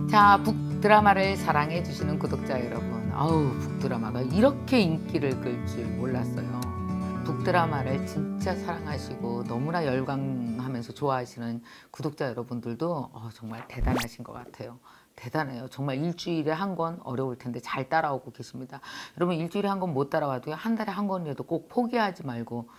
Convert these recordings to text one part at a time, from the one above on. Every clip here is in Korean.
자, 북드라마를 사랑해 주시는 구독자 여러분, 아우, 북드라마가 이렇게 인기를 끌 줄 몰랐어요. 북드라마를 진짜 사랑하시고 너무나 열광하면서 좋아하시는 구독자 여러분들도 정말 대단하신 것 같아요. 대단해요. 정말 일주일에 한 권 어려울 텐데 잘 따라오고 계십니다. 여러분, 일주일에 한 권 못 따라와도요, 한 달에 한 권이라도 꼭 포기하지 말고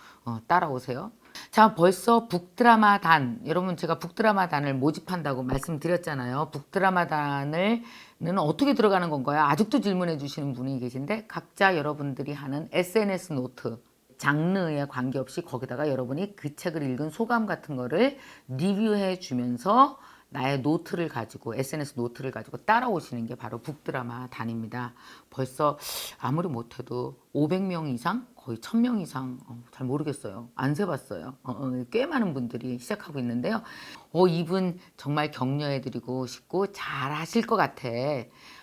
따라오세요. 자, 벌써 북드라마단, 여러분, 제가 북드라마단을 모집한다고 말씀드렸잖아요. 북드라마단을 는 어떻게 들어가는 건가요? 아직도 질문해 주시는 분이 계신데, 각자 여러분들이 하는 SNS 노트, 장르에 관계없이 거기다가 여러분이 그 책을 읽은 소감 같은 거를 리뷰해 주면서 나의 노트를 가지고, SNS 노트를 가지고 따라오시는 게 바로 북드라마 단입니다. 벌써 아무리 못해도 500명 이상? 거의 1000명 이상? 잘 모르겠어요. 안 세봤어요. 꽤 많은 분들이 시작하고 있는데요. 이분 정말 격려해드리고 싶고 잘 하실 것 같아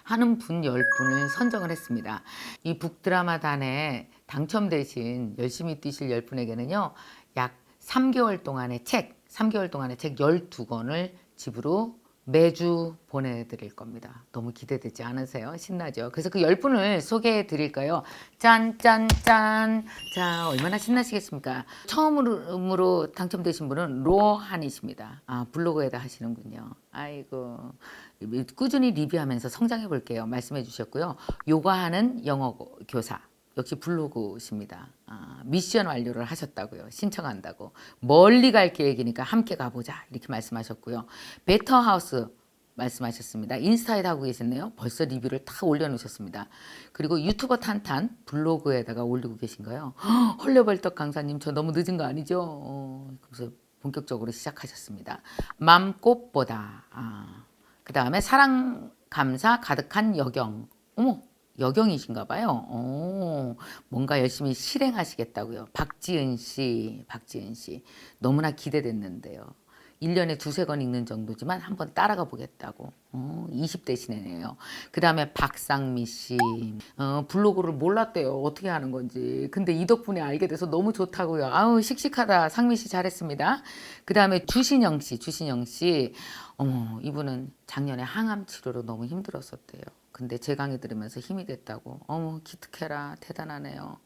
하는 분 10분을 선정을 했습니다. 이 북드라마 단에 당첨되신 열심히 뛰실 10분에게는요. 약 3개월 동안의 책 12권을 집으로 매주 보내드릴 겁니다. 너무 기대되지 않으세요? 신나죠? 그래서 그 10분을 소개해 드릴까요? 짠짠짠. 자, 얼마나 신나시겠습니까? 처음으로 당첨되신 분은 로한이십니다. 블로그에다 하시는군요. 아이고, 꾸준히 리뷰하면서 성장해 볼게요. 말씀해 주셨고요. 요가하는 영어 교사. 역시 블로그십니다. 미션 완료를 하셨다고요. 신청한다고. 멀리 갈 계획이니까 함께 가보자. 이렇게 말씀하셨고요. 베터하우스 말씀하셨습니다. 인스타에도 하고 계셨네요. 벌써 리뷰를 다 올려놓으셨습니다. 그리고 유튜버 탄탄 블로그에다가 올리고 계신가요? 헐레벌떡 강사님, 저 너무 늦은 거 아니죠? 그래서 본격적으로 시작하셨습니다. 맘꽃보다. 그 다음에 사랑, 감사 가득한 여경. 어머, 여경이신가 봐요. 뭔가 열심히 실행하시겠다고요. 박지은 씨. 너무나 기대됐는데요. 1년에 두세 권 읽는 정도지만 한번 따라가 보겠다고. 20대시네요. 그 다음에 박상미 씨. 블로그를 몰랐대요. 어떻게 하는 건지. 근데 이 덕분에 알게 돼서 너무 좋다고요. 아우, 씩씩하다. 상미 씨 잘했습니다. 그 다음에 주신영 씨. 이분은 작년에 항암 치료로 너무 힘들었었대요. 근데 제 강의 들으면서 힘이 됐다고. 기특해라. 대단하네요.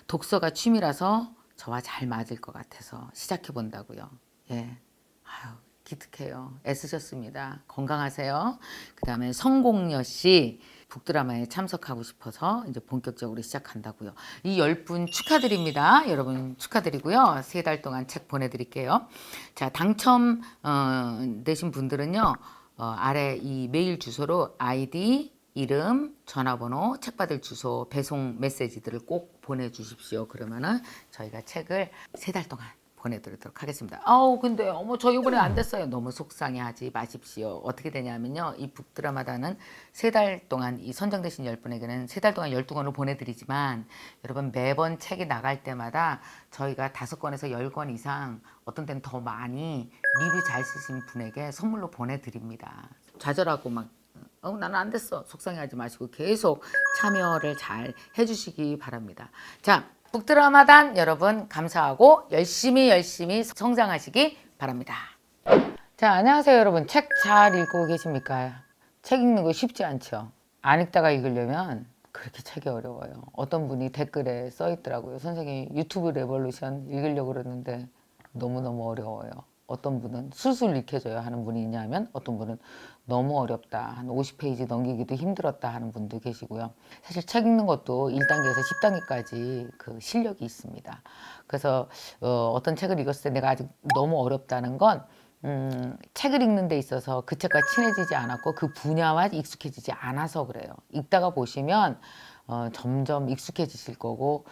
독서가 취미라서 저와 잘 맞을 것 같아서 시작해 본다고요. 예. 아유, 기특해요. 애쓰셨습니다. 건강하세요. 그 다음에 성공여 씨. 북드라마에 참석하고 싶어서 이제 본격적으로 시작한다고요. 이 10분 축하드립니다. 여러분 축하드리고요. 3달 동안 책 보내드릴게요. 자, 당첨 되신 분들은요. 아래 이 메일 주소로 아이디, 이름, 전화번호, 책 받을 주소, 배송 메시지들을 꼭 보내주십시오. 그러면은 저희가 책을 3달 동안 보내드리도록 하겠습니다. 근데 저 이번에 안 됐어요. 너무 속상해하지 마십시오. 어떻게 되냐면요. 이 북드라마단은 3달 동안 이 선정되신 10분에게는 3달 동안 12권을 보내드리지만 여러분 매번 책이 나갈 때마다 저희가 5권에서 10권 이상 어떤 때는 더 많이 리뷰 잘 쓰신 분에게 선물로 보내드립니다. 좌절하고 막 나는 안 됐어. 속상해하지 마시고 계속 참여를 잘 해주시기 바랍니다. 자, 북드라마단 여러분 감사하고 열심히 성장하시기 바랍니다. 자, 안녕하세요 여러분. 책 잘 읽고 계십니까? 책 읽는 거 쉽지 않죠. 안 읽다가 읽으려면 그렇게 책이 어려워요. 어떤 분이 댓글에 써 있더라고요. 선생님 유튜브 레볼루션 읽으려고 그러는데 너무너무 어려워요. 어떤 분은 술술 읽혀져요 하는 분이 있냐면 어떤 분은 너무 어렵다. 한 50페이지 넘기기도 힘들었다 하는 분도 계시고요. 사실 책 읽는 것도 1단계에서 10단계까지 그 실력이 있습니다. 그래서 어떤 책을 읽었을 때 내가 아직 너무 어렵다는 건 책을 읽는 데 있어서 그 책과 친해지지 않았고 그 분야와 익숙해지지 않아서 그래요. 읽다가 보시면 점점 익숙해지실 거고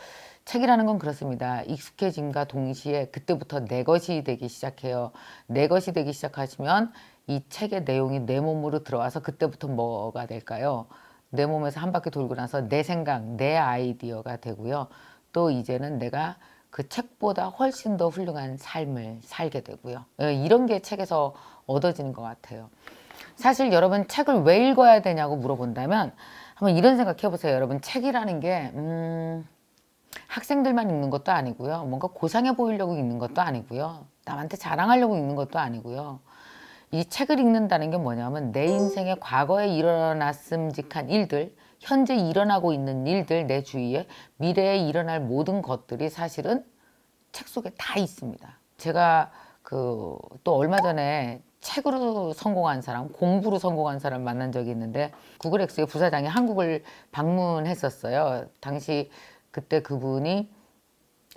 책이라는 건 그렇습니다. 익숙해짐과 동시에 그때부터 내 것이 되기 시작해요. 내 것이 되기 시작하시면 이 책의 내용이 내 몸으로 들어와서 그때부터 뭐가 될까요? 내 몸에서 한 바퀴 돌고 나서 내 생각, 내 아이디어가 되고요. 또 이제는 내가 그 책보다 훨씬 더 훌륭한 삶을 살게 되고요. 이런 게 책에서 얻어지는 것 같아요. 사실 여러분 책을 왜 읽어야 되냐고 물어본다면 한번 이런 생각 해보세요. 여러분 책이라는 게 학생들만 읽는 것도 아니고요. 뭔가 고상해 보이려고 읽는 것도 아니고요. 남한테 자랑하려고 읽는 것도 아니고요. 이 책을 읽는다는 게 뭐냐면 내 인생의 과거에 일어났음직한 일들, 현재 일어나고 있는 일들, 내 주위에 미래에 일어날 모든 것들이 사실은 책 속에 다 있습니다. 제가 또 얼마 전에 책으로 성공한 사람, 공부로 성공한 사람 만난 적이 있는데 구글엑스의 부사장이 한국을 방문했었어요. 당시 그때 그분이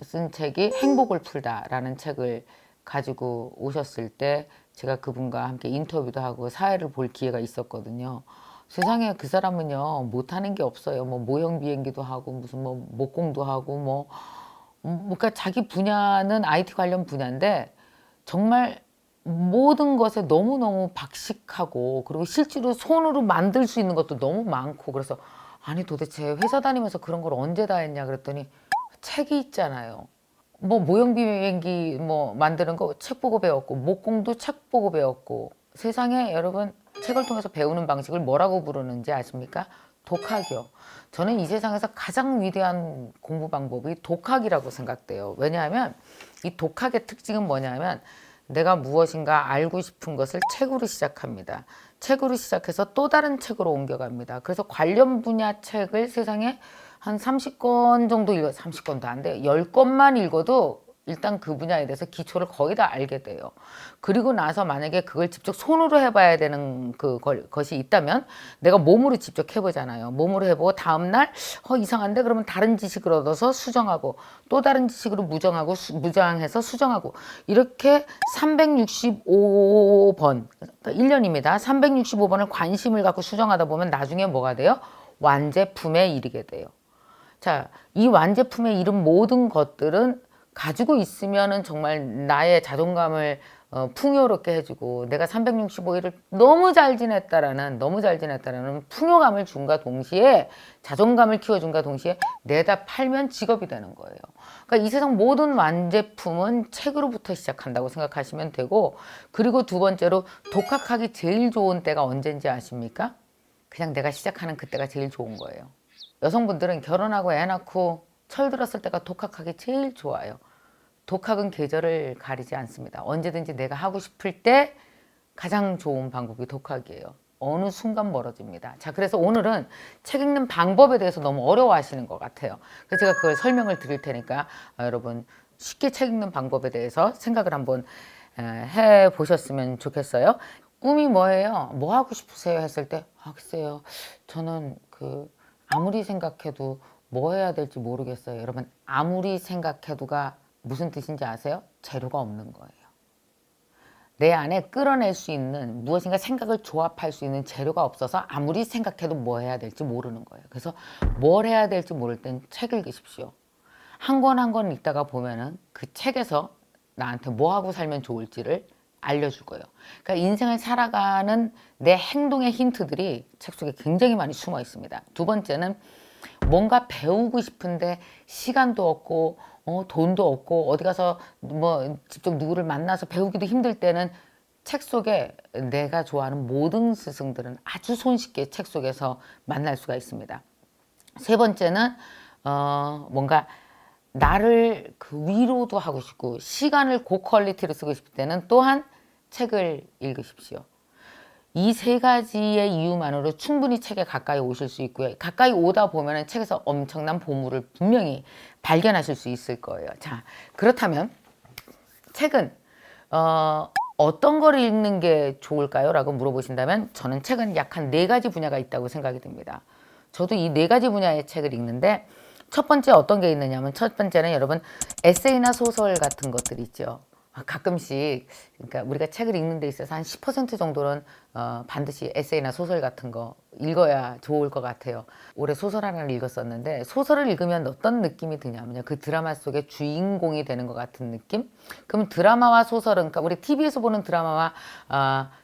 쓴 책이 행복을 풀다라는 책을 가지고 오셨을 때 제가 그분과 함께 인터뷰도 하고 사회를 볼 기회가 있었거든요. 세상에 그 사람은요 못하는 게 없어요. 뭐 모형 비행기도 하고 무슨 뭐 목공도 하고 그러니까 자기 분야는 IT 관련 분야인데 정말 모든 것에 너무너무 박식하고 그리고 실제로 손으로 만들 수 있는 것도 너무 많고 그래서 아니 도대체 회사 다니면서 그런 걸 언제 다 했냐 그랬더니 책이 있잖아요. 뭐 모형 비행기 뭐 만드는 거 책 보고 배웠고 목공도 책 보고 배웠고 세상에 여러분 책을 통해서 배우는 방식을 뭐라고 부르는지 아십니까? 독학이요. 저는 이 세상에서 가장 위대한 공부 방법이 독학이라고 생각돼요. 왜냐하면 이 독학의 특징은 뭐냐면 내가 무엇인가 알고 싶은 것을 책으로 시작합니다. 책으로 시작해서 또 다른 책으로 옮겨갑니다. 그래서 관련 분야 책을 세상에 한 30권 정도 30권도 안 돼요. 10권만 읽어도 일단 그 분야에 대해서 기초를 거의 다 알게 돼요. 그리고 나서 만약에 그걸 직접 손으로 해봐야 되는 것이 있다면 내가 몸으로 직접 해보잖아요. 몸으로 해보고 다음날 이상한데 그러면 다른 지식을 얻어서 수정하고 또 다른 지식으로 무장해서 수정하고 이렇게 365번, 그러니까 1년입니다. 365번을 관심을 갖고 수정하다 보면 나중에 뭐가 돼요? 완제품에 이르게 돼요. 자, 이 완제품에 이른 모든 것들은 가지고 있으면은 정말 나의 자존감을 풍요롭게 해주고 내가 365일을 너무 잘 지냈다라는 풍요감을 준과 동시에 자존감을 키워준과 동시에 내다 팔면 직업이 되는 거예요. 그러니까 이 세상 모든 완제품은 책으로부터 시작한다고 생각하시면 되고 그리고 두 번째로 독학하기 제일 좋은 때가 언제인지 아십니까? 그냥 내가 시작하는 그때가 제일 좋은 거예요. 여성분들은 결혼하고 애 낳고 철들었을 때가 독학하기 제일 좋아요. 독학은 계절을 가리지 않습니다. 언제든지 내가 하고 싶을 때 가장 좋은 방법이 독학이에요. 어느 순간 멀어집니다. 자, 그래서 오늘은 책 읽는 방법에 대해서 너무 어려워하시는 것 같아요. 그래서 제가 그걸 설명을 드릴 테니까 여러분 쉽게 책 읽는 방법에 대해서 생각을 한번 해보셨으면 좋겠어요. 꿈이 뭐예요? 뭐 하고 싶으세요? 했을 때 글쎄요. 저는 아무리 생각해도 뭐 해야 될지 모르겠어요. 여러분 아무리 생각해도가 무슨 뜻인지 아세요? 재료가 없는 거예요. 내 안에 끌어낼 수 있는 무엇인가 생각을 조합할 수 있는 재료가 없어서 아무리 생각해도 뭐 해야 될지 모르는 거예요. 그래서 뭘 해야 될지 모를 땐 책 읽으십시오. 한 권 한 권 읽다가 보면은 그 책에서 나한테 뭐 하고 살면 좋을지를 알려줄 거예요. 그러니까 인생을 살아가는 내 행동의 힌트들이 책 속에 굉장히 많이 숨어 있습니다. 두 번째는 뭔가 배우고 싶은데 시간도 없고 돈도 없고 어디 가서 뭐 직접 누구를 만나서 배우기도 힘들 때는 책 속에 내가 좋아하는 모든 스승들은 아주 손쉽게 책 속에서 만날 수가 있습니다. 세 번째는 뭔가 나를 위로도 하고 싶고 시간을 고퀄리티로 쓰고 싶을 때는 또한 책을 읽으십시오. 이 세 가지의 이유만으로 충분히 책에 가까이 오실 수 있고요. 가까이 오다 보면 책에서 엄청난 보물을 분명히 발견하실 수 있을 거예요. 자, 그렇다면 책은 어떤 걸 읽는 게 좋을까요? 라고 물어보신다면 저는 책은 약 한 4가지 분야가 있다고 생각이 듭니다. 저도 이 4가지 분야의 책을 읽는데 첫 번째 어떤 게 있느냐면 첫 번째는 여러분 에세이나 소설 같은 것들이 있죠. 가끔씩 그러니까 우리가 책을 읽는 데 있어서 한 10% 정도는 반드시 에세이나 소설 같은 거 읽어야 좋을 것 같아요. 올해 소설 하나를 읽었었는데 소설을 읽으면 어떤 느낌이 드냐면요. 그 드라마 속의 주인공이 되는 것 같은 느낌? 그럼 드라마와 소설은 그러니까 우리 TV에서 보는 드라마와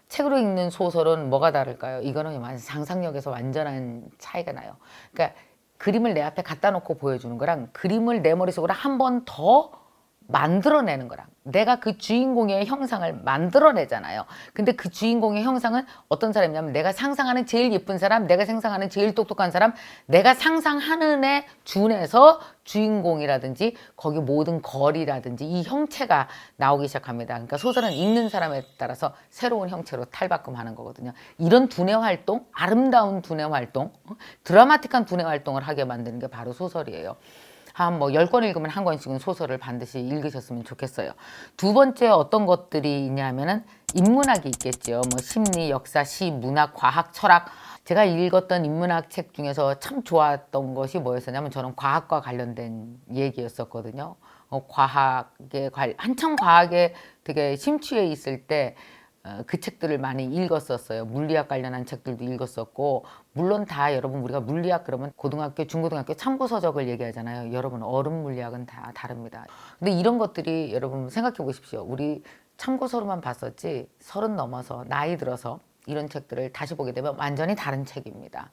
책으로 읽는 소설은 뭐가 다를까요? 이거는 상상력에서 완전한 차이가 나요. 그러니까 그림을 내 앞에 갖다 놓고 보여주는 거랑 그림을 내 머릿속으로 한 번 더 만들어내는 거랑 내가 그 주인공의 형상을 만들어내잖아요. 근데 그 주인공의 형상은 어떤 사람이냐면 내가 상상하는 제일 예쁜 사람, 내가 상상하는 제일 똑똑한 사람, 내가 상상하는 애 준해서 주인공이라든지 거기 모든 거리라든지 이 형체가 나오기 시작합니다. 그러니까 소설은 읽는 사람에 따라서 새로운 형체로 탈바꿈하는 거거든요. 이런 두뇌 활동, 아름다운 두뇌 활동, 드라마틱한 두뇌 활동을 하게 만드는 게 바로 소설이에요. 한 뭐 10권 읽으면 한 권씩은 소설을 반드시 읽으셨으면 좋겠어요. 두 번째 어떤 것들이 있냐면은 인문학이 있겠죠. 뭐 심리, 역사, 시, 문학, 과학, 철학. 제가 읽었던 인문학 책 중에서 참 좋았던 것이 뭐였었냐면 저는 과학과 관련된 얘기였었거든요. 한참 과학에 되게 심취해 있을 때 그 책들을 많이 읽었었어요. 물리학 관련한 책들도 읽었었고, 물론 다 여러분 우리가 물리학 그러면 고등학교, 중고등학교 참고서적을 얘기하잖아요. 여러분 얼음 물리학은 다 다릅니다. 근데 이런 것들이 여러분 생각해 보십시오. 우리 참고서로만 봤었지 30 넘어서 나이 들어서 이런 책들을 다시 보게 되면 완전히 다른 책입니다.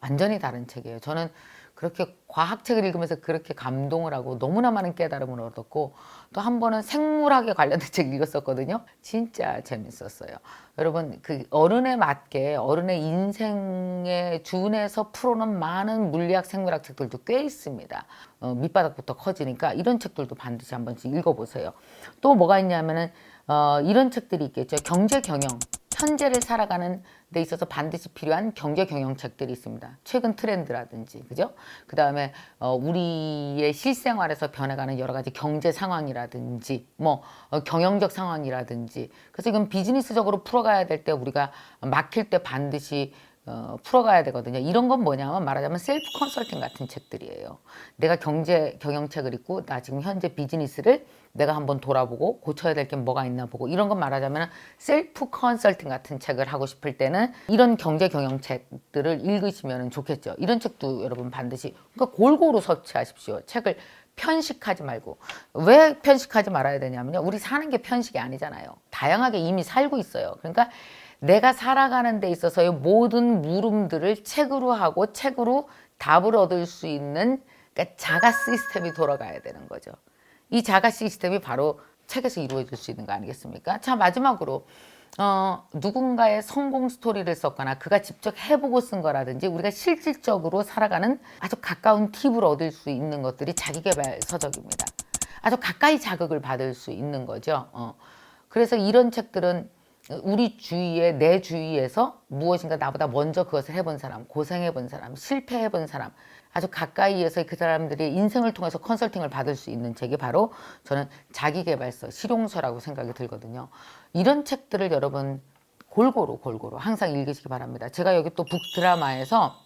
완전히 다른 책이에요. 저는 그렇게 과학책을 읽으면서 그렇게 감동을 하고 너무나 많은 깨달음을 얻었고 또 한 번은 생물학에 관련된 책 읽었었거든요. 진짜 재밌었어요. 여러분 그 어른에 맞게 어른의 인생에 준해서 풀어놓은 많은 물리학 생물학 책들도 꽤 있습니다. 밑바닥부터 커지니까 이런 책들도 반드시 한 번씩 읽어보세요. 또 뭐가 있냐면은 이런 책들이 있겠죠. 경제 경영. 현재를 살아가는 데 있어서 반드시 필요한 경제 경영 책들이 있습니다. 최근 트렌드라든지, 그죠? 그 다음에 우리의 실생활에서 변해가는 여러 가지 경제 상황이라든지, 경영적 상황이라든지. 그래서 이건 비즈니스적으로 풀어가야 될 때 우리가 막힐 때 반드시 풀어가야 되거든요. 이런 건 뭐냐면 말하자면 셀프 컨설팅 같은 책들이에요. 내가 경제 경영책을 읽고 나 지금 현재 비즈니스를 내가 한번 돌아보고 고쳐야 될 게 뭐가 있나 보고 이런 건 말하자면 셀프 컨설팅 같은 책을 하고 싶을 때는 이런 경제 경영책들을 읽으시면 좋겠죠. 이런 책도 여러분 반드시 그러니까 골고루 섭취하십시오. 책을 편식하지 말고. 왜 편식하지 말아야 되냐면요. 우리 사는 게 편식이 아니잖아요. 다양하게 이미 살고 있어요. 그러니까 내가 살아가는 데 있어서의 모든 물음들을 책으로 하고 책으로 답을 얻을 수 있는 그러니까 자가 시스템이 돌아가야 되는 거죠. 이 자가 시스템이 바로 책에서 이루어질 수 있는 거 아니겠습니까? 자, 마지막으로 누군가의 성공 스토리를 썼거나 그가 직접 해보고 쓴 거라든지 우리가 실질적으로 살아가는 아주 가까운 팁을 얻을 수 있는 것들이 자기계발 서적입니다. 아주 가까이 자극을 받을 수 있는 거죠. 그래서 이런 책들은 우리 주위에 내 주위에서 무엇인가 나보다 먼저 그것을 해본 사람, 고생해본 사람, 실패해본 사람 아주 가까이에서 그 사람들이 인생을 통해서 컨설팅을 받을 수 있는 책이 바로 저는 자기계발서, 실용서라고 생각이 들거든요. 이런 책들을 여러분 골고루 항상 읽으시기 바랍니다. 제가 여기 또 북드라마에서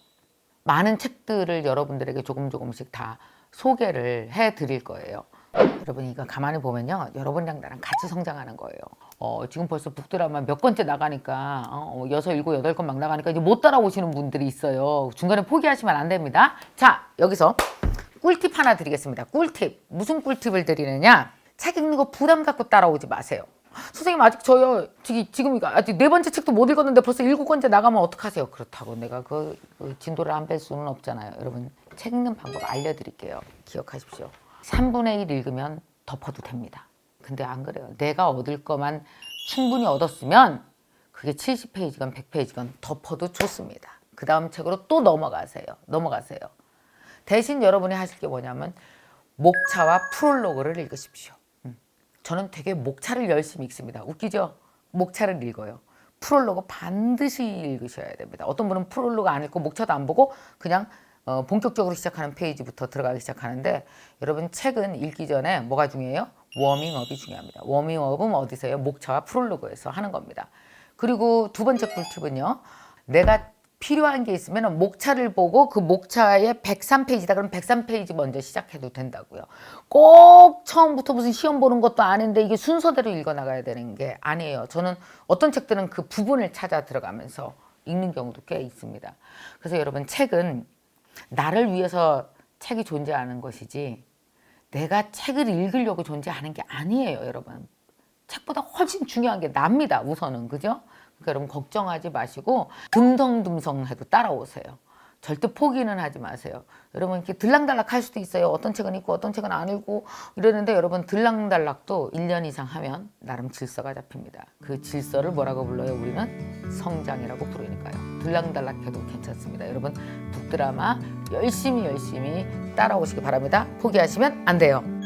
많은 책들을 여러분들에게 조금씩 다 소개를 해드릴 거예요. 여러분 이거 가만히 보면요. 여러분이랑 나랑 같이 성장하는 거예요. 지금 벌써 북드라마 몇 건째 나가니까 6, 7, 8건 막 나가니까 이제 못 따라오시는 분들이 있어요. 중간에 포기하시면 안 됩니다. 자, 여기서 꿀팁 하나 드리겠습니다. 꿀팁. 무슨 꿀팁을 드리느냐? 책 읽는 거 부담 갖고 따라오지 마세요. 선생님 아직 저요 지금 이거 아직 4번째 책도 못 읽었는데 벌써 7권째 나가면 어떡하세요? 그렇다고 내가 그 진도를 안 뺄 수는 없잖아요. 여러분 책 읽는 방법 알려드릴게요. 기억하십시오. 3분의 1 읽으면 덮어도 됩니다. 근데 안 그래요. 내가 얻을 것만 충분히 얻었으면 그게 70페이지건 100페이지건 덮어도 좋습니다. 그 다음 책으로 또 넘어가세요. 대신 여러분이 하실 게 뭐냐면 목차와 프롤로그를 읽으십시오. 저는 되게 목차를 열심히 읽습니다. 웃기죠? 목차를 읽어요. 프롤로그 반드시 읽으셔야 됩니다. 어떤 분은 프롤로그 안 읽고 목차도 안 보고 그냥 본격적으로 시작하는 페이지부터 들어가기 시작하는데 여러분 책은 읽기 전에 뭐가 중요해요? 워밍업이 중요합니다. 워밍업은 어디서요? 목차와 프롤로그에서 하는 겁니다. 그리고 두 번째 꿀팁은요. 내가 필요한 게 있으면 목차를 보고 그 목차에 103페이지다 그럼 103페이지 먼저 시작해도 된다고요. 꼭 처음부터 무슨 시험 보는 것도 아닌데 이게 순서대로 읽어나가야 되는 게 아니에요. 저는 어떤 책들은 그 부분을 찾아 들어가면서 읽는 경우도 꽤 있습니다. 그래서 여러분 책은 나를 위해서 책이 존재하는 것이지 내가 책을 읽으려고 존재하는 게 아니에요. 여러분 책보다 훨씬 중요한 게 납니다. 우선은 그죠? 그러니까 여러분 걱정하지 마시고 듬성듬성 해도 따라오세요. 절대 포기는 하지 마세요. 여러분 이렇게 들락달락 할 수도 있어요. 어떤 책은 읽고 어떤 책은 안 읽고 이러는데 여러분 들락달락도 1년 이상 하면 나름 질서가 잡힙니다. 그 질서를 뭐라고 불러요? 우리는 성장이라고 부르니까요. 들락달락해도 괜찮습니다. 여러분 북드라마 열심히 따라오시기 바랍니다. 포기하시면 안 돼요.